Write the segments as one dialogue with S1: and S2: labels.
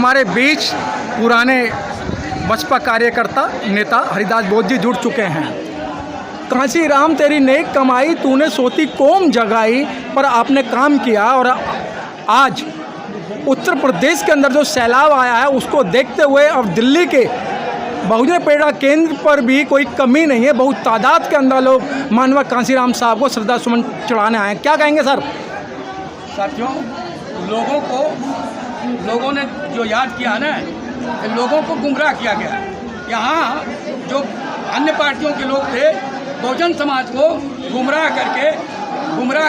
S1: हमारे बीच पुराने बसपा कार्यकर्ता नेता हरिदास बोध जी जुड़ चुके हैं। कांसी राम तेरी नेक कमाई, तूने सोती कौम जगाई, पर आपने काम किया। और आज उत्तर प्रदेश के अंदर जो सैलाब आया है उसको देखते हुए अब दिल्ली के बहुजन प्रेरणा केंद्र पर भी कोई कमी नहीं है। बहुत तादाद के अंदर लोग माननीय कांसी राम साहब को श्रद्धा सुमन चढ़ाने आए हैं। क्या कहेंगे सर?
S2: साथियों, लोगों ने जो याद किया ना, लोगों को गुमराह किया गया। यहाँ जो अन्य पार्टियों के लोग थे, बहुजन समाज को गुमराह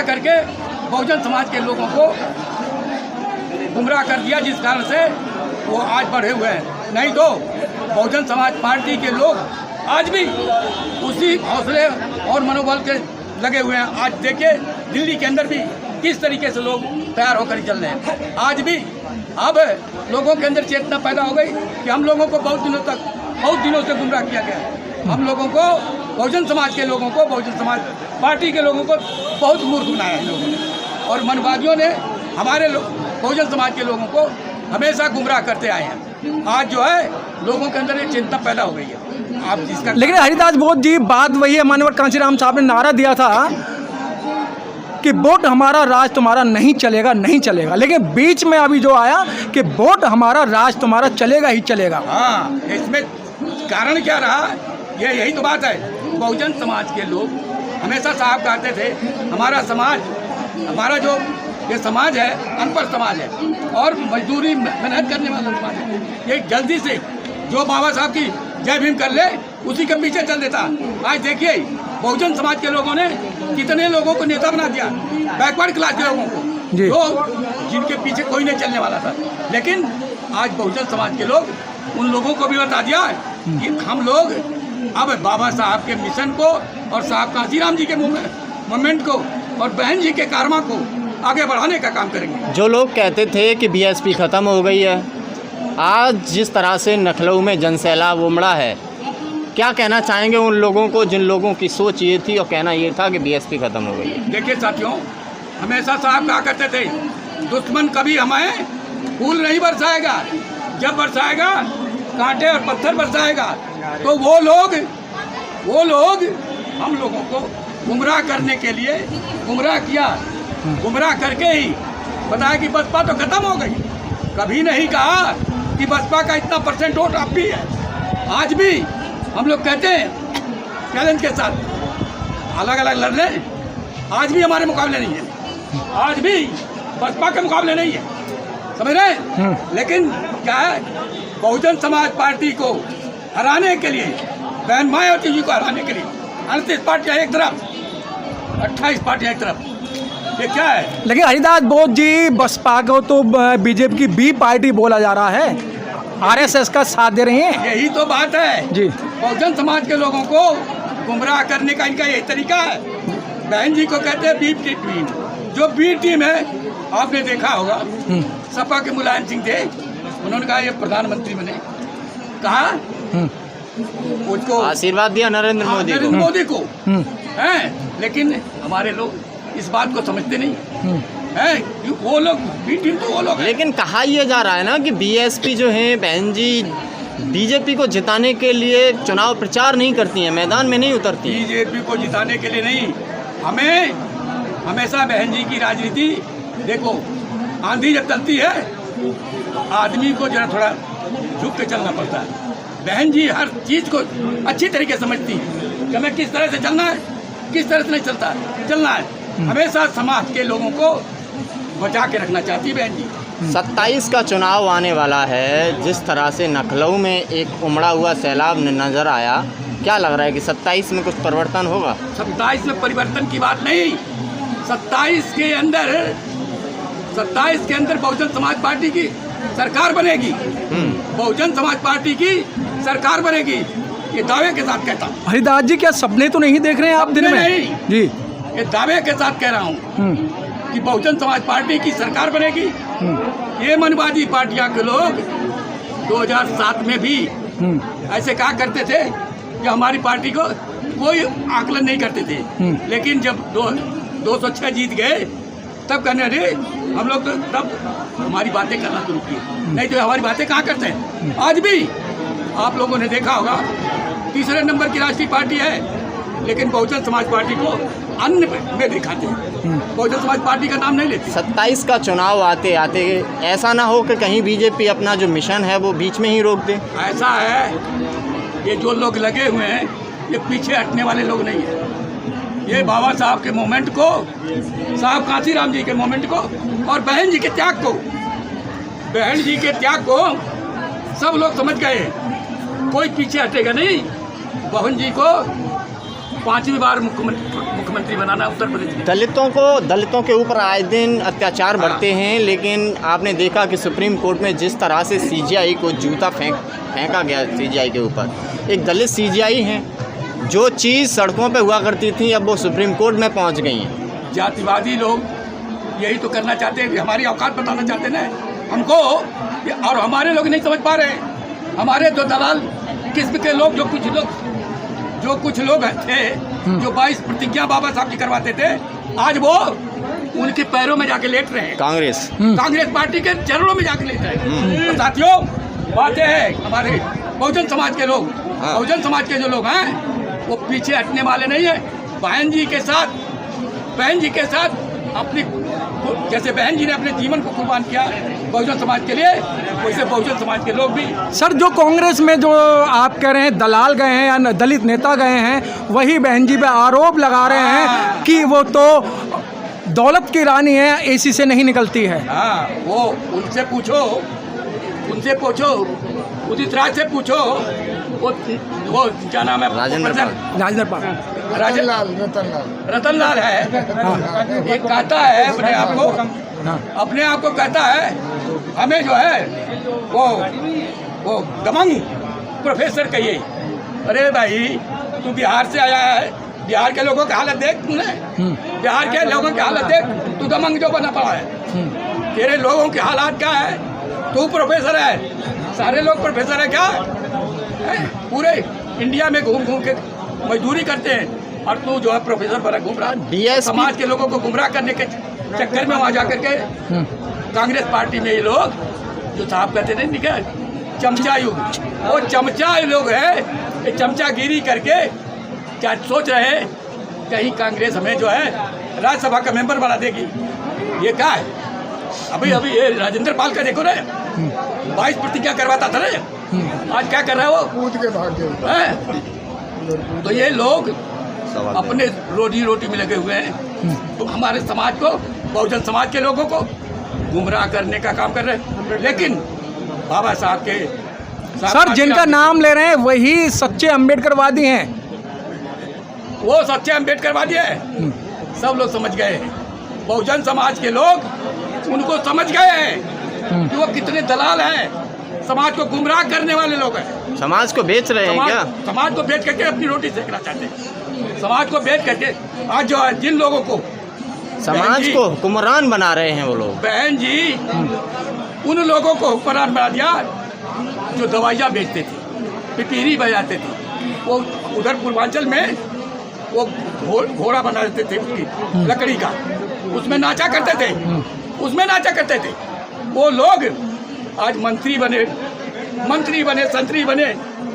S2: करके बहुजन समाज के लोगों को गुमराह कर दिया, जिस कारण से वो आज बढ़े हुए हैं। नहीं तो बहुजन समाज पार्टी के लोग आज भी उसी हौसले और मनोबल के लगे हुए हैं। आज देखिए दिल्ली के अंदर भी किस तरीके से लोग तैयार होकर चल रहे हैं। आज भी अब लोगों के अंदर चेतना पैदा हो गई कि हम लोगों को बहुत दिनों से गुमराह किया गया। हम लोगों को, बहुजन समाज के लोगों को, बहुजन समाज पार्टी के लोगों को बहुत मूर्ख बनाया है लोगों ने, और मनवादियों ने हमारे बहुजन समाज के लोगों को हमेशा गुमराह करते आए हैं। आज जो है लोगों के अंदर एक चिंता पैदा हो गई है। आप जिसका
S1: लेकिन हरिदास बोध जी, बात वही है, माननीय कांसी राम साहब ने नारा दिया था कि वोट हमारा, राज तुम्हारा नहीं चलेगा, नहीं चलेगा। लेकिन बीच में अभी जो आया कि वोट हमारा, राज तुम्हारा चलेगा ही चलेगा।
S2: हाँ, इसमें कारण क्या रहा? यही तो बात है। बहुजन समाज के लोग हमेशा साहब कहते थे हमारा समाज, हमारा जो ये समाज है अनपढ़ समाज है और मजदूरी मेहनत करने वाला समाज है। ये जल्दी से जो बाबा साहब की जय भीम कर ले उसी के पीछे चल देता। आज देखिए बहुजन समाज के लोगों ने कितने लोगों को नेता बना दिया, बैकवर्ड क्लास के लोगों को, जो जिनके पीछे कोई नहीं चलने वाला था। लेकिन आज बहुजन समाज के लोग उन लोगों को भी बता दिया कि हम लोग अब बाबा साहब के मिशन को और साहब कांसी राम जी के मूवमेंट को और बहन जी के कारमा को आगे बढ़ाने का काम करेंगे।
S3: जो लोग कहते थे कि बीएसपी ख़त्म हो गई है, आज जिस तरह से लखनऊ में जनसैलाब उमड़ा है, क्या कहना चाहेंगे उन लोगों को जिन लोगों की सोच ये थी और कहना ये था कि बीएसपी ख़त्म हो गई है?
S2: देखिए साथियों, हमेशा साहब कहा करते थे दुश्मन कभी हमें फूल नहीं बरसाएगा, जब बरसाएगा कांटे और पत्थर बरसाएगा। तो वो लोग हम लोगों को गुमराह करने के लिए गुमराह किया, गुमराह करके ही बताया कि बसपा तो खत्म हो गई। कभी नहीं कहा कि बसपा का इतना % वोट अब भी है। आज भी हम लोग कहते हैं चैलेंज के साथ अलग अलग लड़ लें, आज भी हमारे मुकाबले नहीं है, आज भी बसपा के मुकाबले नहीं है, समझ रहे हैं? लेकिन क्या है, बहुजन समाज पार्टी को हराने के लिए, बहन मायावती जी को हराने के लिए 38 पार्टियाँ एक तरफ, 28 पार्टियाँ एक तरफ, ये क्या है?
S1: लेकिन हरिदास बोध जी, बसपा को तो बीजेपी की बी पार्टी बोला जा रहा है, आरएसएस का साथ दे रही हैं।
S2: यही तो बात है
S1: जी।
S2: बहुजन समाज के लोगों को गुमराह करने का इनका यही तरीका है। बहन जी को कहते हैं बी टीम। जो बी टीम है, आपने देखा होगा, सपा के मुलायम सिंह थे, उन्होंने कहा ये प्रधानमंत्री बने, कहा उसको
S3: आशीर्वाद दिया नरेंद्र मोदी को
S2: हैं। लेकिन हमारे लोग इस बात को समझते नहीं हैं। वो लोग बी टीम तो वो लोग हैं।
S3: लेकिन कहा यह जा रहा है ना कि बीएसपी जो है बहन जी बीजेपी को जिताने के लिए चुनाव प्रचार नहीं करती हैं, मैदान में नहीं उतरती।
S2: बीजेपी को जिताने के लिए नहीं, हमें हमेशा बहन जी की राजनीति देखो, आंधी जब चलती है आदमी को जरा थोड़ा झुक के चलना पड़ता है। बहन जी हर चीज़ को अच्छी तरीके से समझती है कि हमें किस तरह से चलना है, किस तरह से नहीं चलना है। हमेशा समाज के लोगों को बचा के रखना चाहती है बहन जी।
S3: 27 का चुनाव आने वाला है, जिस तरह से लखनऊ में एक उमड़ा हुआ सैलाब नजर आया, क्या लग रहा है कि 27 में कुछ परिवर्तन होगा?
S2: 27 में परिवर्तन की बात नहीं, 27 के अंदर बहुजन समाज पार्टी की सरकार बनेगी। बहुजन समाज पार्टी की सरकार बनेगी, ये दावे के साथ कहता हूँ।
S1: हरिदास जी, क्या सपने तो नहीं देख रहे हैं आप दिन में?
S2: नहीं
S1: जी,
S2: ये दावे के साथ कह रहा हूँ कि बहुजन समाज पार्टी की सरकार बनेगी। ये मनवादी पार्टियां के लोग 2007 में भी ऐसे कहा करते थे कि हमारी पार्टी को कोई आकलन नहीं करते थे। लेकिन जब 206 जीत गए तब कहने अरे हम लोग तो तब हमारी बातें करना शुरू की, नहीं तो हमारी बातें कहाँ करते हैं। आज भी आप लोगों ने देखा होगा तीसरे नंबर की राष्ट्रीय पार्टी है, लेकिन बहुजन समाज पार्टी को अन्य में दिखाते हैं, बहुजन समाज पार्टी का नाम नहीं लेते।
S3: 27 का चुनाव आते आते ऐसा ना हो कि कहीं बीजेपी अपना जो मिशन है वो बीच में ही रोक दे।
S2: ऐसा है, ये जो लोग लगे हुए हैं ये पीछे हटने वाले लोग नहीं हैं। ये बाबा साहब के मोमेंट को, साहब कांसीराम जी के मोमेंट को और बहन जी के त्याग को, बहन जी के त्याग को सब लोग समझ गए। कोई पीछे हटेगा नहीं। बहन जी को 5वीं बार मुख्यमंत्री बनाना उत्तर प्रदेश में।
S3: दलितों के ऊपर आए दिन अत्याचार बढ़ते हैं, लेकिन आपने देखा कि सुप्रीम कोर्ट में जिस तरह से सीजीआई को जूता फेंका गया, सीजीआई के ऊपर एक दलित सीजीआई हैं, जो चीज़ सड़कों पे हुआ करती थी अब वो सुप्रीम कोर्ट में पहुंच गई हैं।
S2: जातिवादी लोग यही तो करना चाहते हैं, हमारी औकात बताना चाहते हैं ना हमको, और हमारे लोग नहीं समझ पा रहे हैं। हमारे जो दलाल किस्म के लोग, जो कुछ लोग थे जो 22 प्रतिज्ञा बाबा साहब की करवाते थे, आज वो उनके पैरों में जाके लेट रहे हैं। कांग्रेस पार्टी के चरणों में जाके लेट रहे हैं। तो साथियों, बातें हैं हमारे बहुजन समाज के लोग, बहुजन समाज के जो लोग हैं वो पीछे हटने वाले नहीं है। बहन जी के साथ अपनी, जैसे बहन जी ने अपने जीवन को कुर्बान किया बहुजन समाज के लिए, वैसे बहुजन समाज के लोग भी।
S1: सर, जो कांग्रेस में जो आप कह रहे हैं दलाल गए हैं या दलित नेता गए हैं, वही बहन जी पे आरोप लगा रहे हैं कि वो तो दौलत की रानी है, एसी से नहीं निकलती है।
S2: हाँ, वो उनसे पूछो, उदित राज से पूछो, वो क्या नाम है, रतन लाल है। ये कहता है अपने आप को कहता है हमें जो है वो दमंग प्रोफेसर कहिए। अरे भाई, तू बिहार से आया है, बिहार के लोगों की हालत देख तूने, बिहार के लोगों की हालत देख, तू दमंग जो बना पड़ा है। तेरे लोगों की हालात क्या है? तू प्रोफेसर है, सारे लोग प्रोफेसर है क्या? पूरे इंडिया में घूम के मजदूरी करते हैं और तू जो है प्रोफेसर बना घूम रहा है। समाज के लोगों को गुमराह करने के चक्कर में वहाँ जा करके कांग्रेस पार्टी में ये लोग जो साहब कहते थे निकल चमचा युग, वो चमचा लोग है, ये चमचागिरी करके क्या सोच रहे हैं कहीं कांग्रेस हमें जो है राज्यसभा का मेंबर बना देगी। ये क्या है? अभी ये राजेंद्र पाल का देखो ना, 22 प्रतिज्ञा करवाता था ना, आज क्या कर रहा है वो? कूद के भाग गए। तो ये लोग अपने रोटी में लगे हुए हैं, तो हमारे समाज को, बहुजन समाज के लोगों को गुमराह करने का काम कर रहे हैं। लेकिन बाबा साहब के
S1: सर, जिनका नाम ले रहे हैं वही सच्चे अम्बेडकरवादी हैं।
S2: वो सच्चे अम्बेडकरवादी है, सब लोग समझ गए हैं। बहुजन समाज के लोग उनको समझ गए हैं कि वो कितने दलाल हैं, समाज को गुमराह करने वाले लोग हैं।
S3: समाज को बेच रहे हैं क्या?
S2: समाज को बेच करके अपनी रोटी सेकना चाहते हैं। समाज को बेच करके आज जो है जिन लोगों को
S3: समाज को हुक्मरान बना रहे हैं वो लोग।
S2: बहन जी उन लोगों को हुक्मरान बना दिया जो दवाइयाँ बेचते थे, पिपीरी बजाते थे। वो उधर पूर्वांचल में वो घोड़ा बना देते थे उसकी लकड़ी का, उसमें नाचा करते थे। वो लोग आज मंत्री बने, संतरी बने,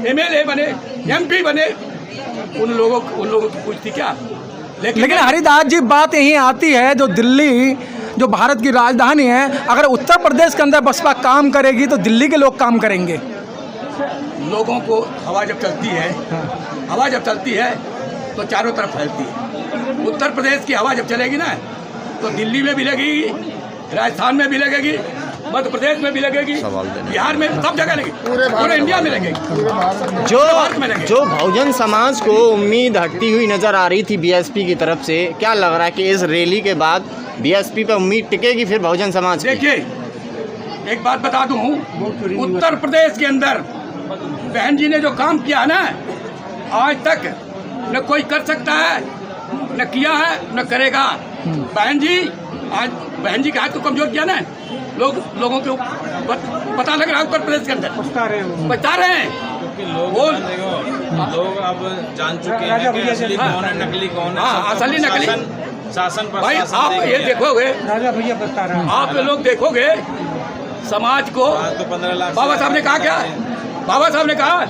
S2: एमएलए बने, एमपी बने। उन लोगों की पूछती क्या?
S1: लेकिन हरिदास जी, बात यही आती है, जो दिल्ली जो भारत की राजधानी है, अगर उत्तर प्रदेश के अंदर बसपा काम करेगी तो दिल्ली के लोग काम करेंगे।
S2: लोगों को हवा जब चलती है तो चारों तरफ फैलती है। उत्तर प्रदेश की हवा जब चलेगी ना तो दिल्ली में भी लगेगी, राजस्थान में भी लगेगी, मध्य प्रदेश में भी लगेगी, बिहार में, सब जगह लगेगी, पूरे इंडिया में लगेगी।
S3: जो बहुजन समाज को उम्मीद हटती हुई नजर आ रही थी बीएसपी की तरफ से, क्या लग रहा है कि इस रैली के बाद बीएसपी पे उम्मीद टिकेगी फिर बहुजन समाज की?
S2: देखिए, एक बात बता दूं, उत्तर प्रदेश के अंदर बहन जी ने जो काम किया ना, आज तक न कोई कर सकता है, न किया है, न करेगा। बहन जी का हाथ को कमजोर किया ना, लोगों को पता लग रहा है उत्तर प्रदेश के अंदर बता रहे हैं।
S4: लोग अब जान चुके हैं कि असली कौन है, नकली कौन है।
S2: असली नकली
S4: शासन
S2: भाई
S4: प्रशासन
S2: आप
S4: देख
S2: ये
S4: लिया।
S2: देखोगे,
S1: राजा भैया बता रहे हैं
S2: आप लोग देखोगे समाज को,
S4: आज तो 15 लाख
S2: बाबा साहब ने कहा क्या? बाबा साहब ने कहा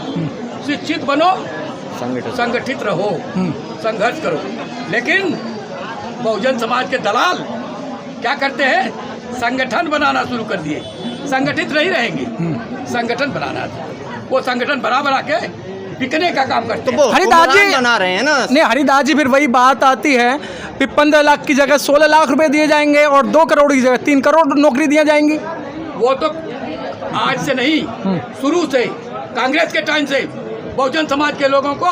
S2: शिक्षित बनो, संगठित रहो, संघर्ष करो। लेकिन बहुजन समाज के दलाल क्या करते हैं? संगठन बनाना शुरू कर दिए। संगठित नहीं रहेंगे, संगठन बनाना, वो संगठन बना के बिकने का काम करते हैं।
S1: हरिदास जी
S3: बना रहे हैं ना।
S1: नहीं, हरिदास जी फिर वही बात आती है कि 15 लाख की जगह 16 लाख रुपए दिए जाएंगे और 2 करोड़ की जगह 3 करोड़ नौकरी दी जाएंगी।
S2: वो तो आज से नहीं, शुरू से कांग्रेस के टाइम से बहुजन समाज के लोगों को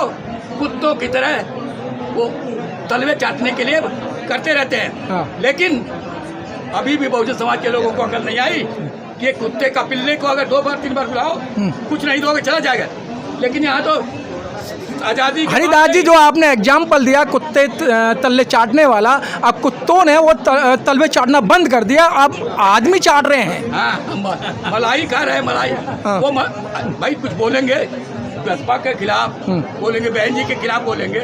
S2: कुत्तों की तरह वो तलवे चाटने के लिए करते रहते हैं।
S1: हाँ।
S2: लेकिन अभी भी बहुजन समाज के लोगों को अकल नहीं आई कि कुत्ते का पिल्ले को अगर 2 बार 3 बार बुलाओ, कुछ नहीं दोगे चला जाएगा। लेकिन यहाँ तो आज़ादी
S1: हरिदास जी, जो आपने एग्जाम्पल दिया कुत्ते तल्ले चाटने वाला, अब कुत्तों ने वो तलवे चाटना बंद कर दिया, अब आदमी चाट रहे हैं।
S2: हाँ, मलाई खा रहे हैं, मलाई।
S1: हाँ।
S2: वो भाई कुछ बोलेंगे बसपा के खिलाफ, बोलेंगे बहन जी के खिलाफ बोलेंगे,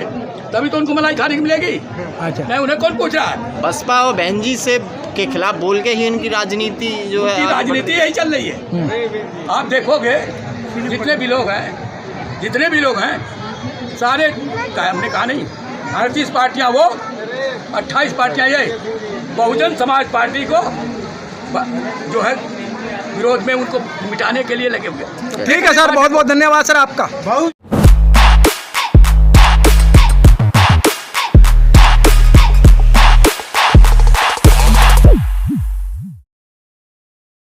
S2: तभी तो उनको मलाई खाने की मिलेगी।
S1: अच्छा,
S2: नहीं, उन्हें कौन पूछ रहा है?
S3: बसपा और बहन जी से के खिलाफ बोल के ही इनकी राजनीति जो है
S2: उनकी राजनीति यही चल रही है। आप देखोगे जितने भी लोग हैं सारे, हमने कहा नहीं 38 पार्टियां, वो 28 पार्टियां ये बहुजन समाज पार्टी को जो है विरोध में उनको मिटाने के लिए लगे हुए।
S1: ठीक है सर, बहुत बहुत धन्यवाद सर आपका।